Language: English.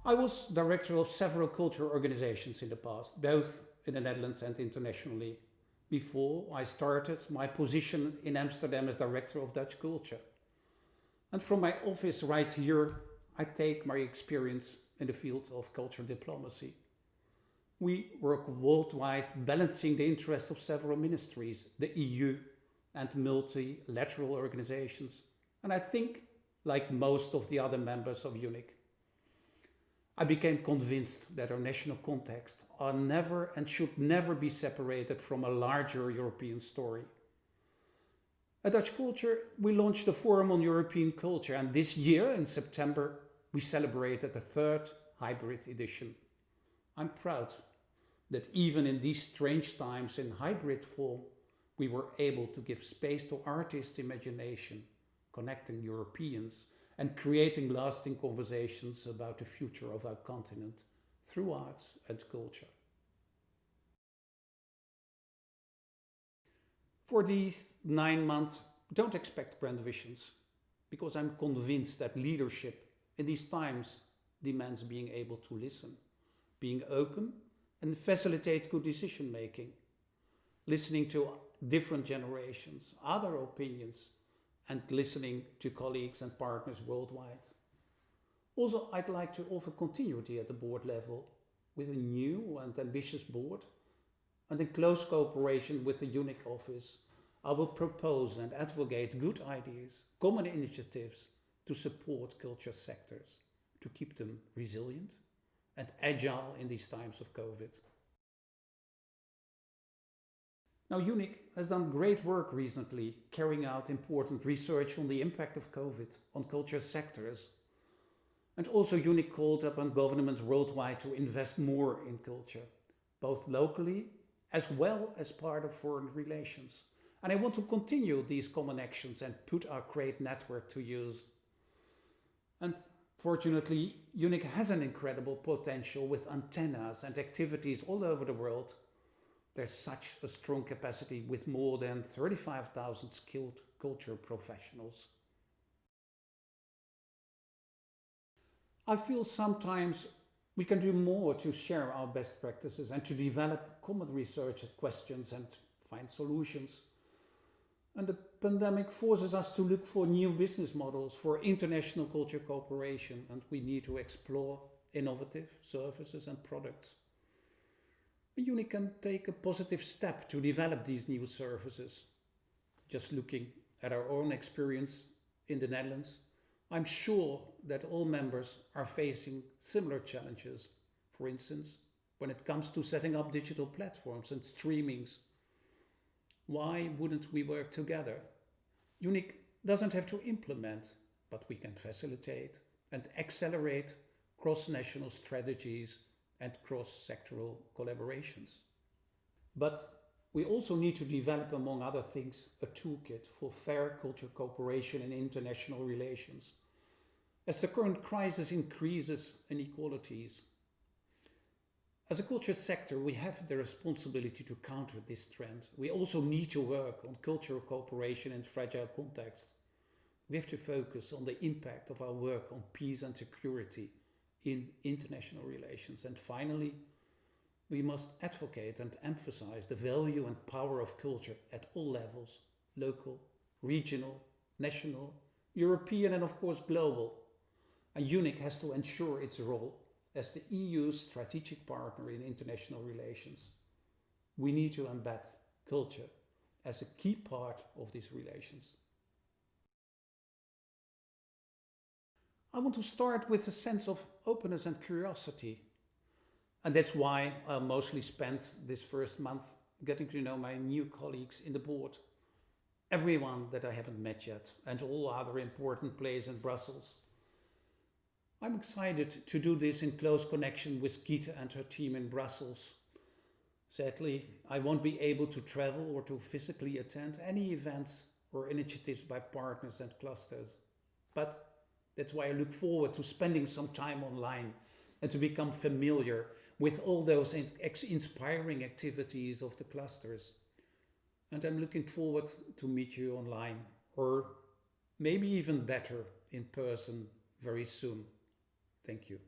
I was director of several cultural organizations in the past, both in the Netherlands and internationally, before I started my position in Amsterdam as director of Dutch Culture. And from my office right here, I take my experience in the field of cultural diplomacy. We work worldwide, balancing the interests of several ministries, the EU and multilateral organizations, and I think like most of the other members of EUNIC. I became convinced that our national contexts are never and should never be separated from a larger European story. At Dutch Culture, we launched the Forum on European Culture, and this year, in September, we celebrated the third hybrid edition. I'm proud that even in these strange times in hybrid form, we were able to give space to artists' imagination, connecting Europeans and creating lasting conversations about the future of our continent through arts and culture. For these 9 months, don't expect grand visions, because I'm convinced that leadership in these times demands being able to listen, being open and facilitate good decision making, listening to different generations, other opinions, and listening to colleagues and partners worldwide. Also, I'd like to offer continuity at the board level with a new and ambitious board, and in close cooperation with the EUNIC office, I will propose and advocate good ideas, common initiatives to support culture sectors, to keep them resilient and agile in these times of COVID. Now, EUNIC has done great work recently, carrying out important research on the impact of COVID on culture sectors. And also EUNIC called upon governments worldwide to invest more in culture, both locally as well as part of foreign relations. And I want to continue these common actions and put our great network to use. And fortunately, EUNIC has an incredible potential with antennas and activities all over the world. There's such a strong capacity with more than 35,000 skilled culture professionals. I feel sometimes we can do more to share our best practices and to develop common research questions and find solutions. And the pandemic forces us to look for new business models for international culture cooperation, and we need to explore innovative services and products. EUNIC can take a positive step to develop these new services. Just looking at our own experience in the Netherlands, I'm sure that all members are facing similar challenges. For instance, when it comes to setting up digital platforms and streamings. Why wouldn't we work together? EUNIC doesn't have to implement, but we can facilitate and accelerate cross-national strategies and cross-sectoral collaborations. But we also need to develop, among other things, a toolkit for fair cultural cooperation in international relations, as the current crisis increases inequalities. As a culture sector, we have the responsibility to counter this trend. We also need to work on cultural cooperation in fragile contexts. We have to focus on the impact of our work on peace and security in international relations. And finally, we must advocate and emphasize the value and power of culture at all levels: local, regional, national, European, and of course global. And EUNIC has to ensure its role as the EU's strategic partner in international relations. We need to embed culture as a key part of these relations. I want to start with a sense of openness and curiosity. And that's why I mostly spent this first month getting to know my new colleagues in the board. Everyone that I haven't met yet, and all other important players in Brussels. I'm excited to do this in close connection with Gita and her team in Brussels. Sadly, I won't be able to travel or to physically attend any events or initiatives by partners and clusters. But that's why I look forward to spending some time online and to become familiar with all those inspiring activities of the clusters. And I'm looking forward to meet you online, or maybe even better in person very soon. Thank you.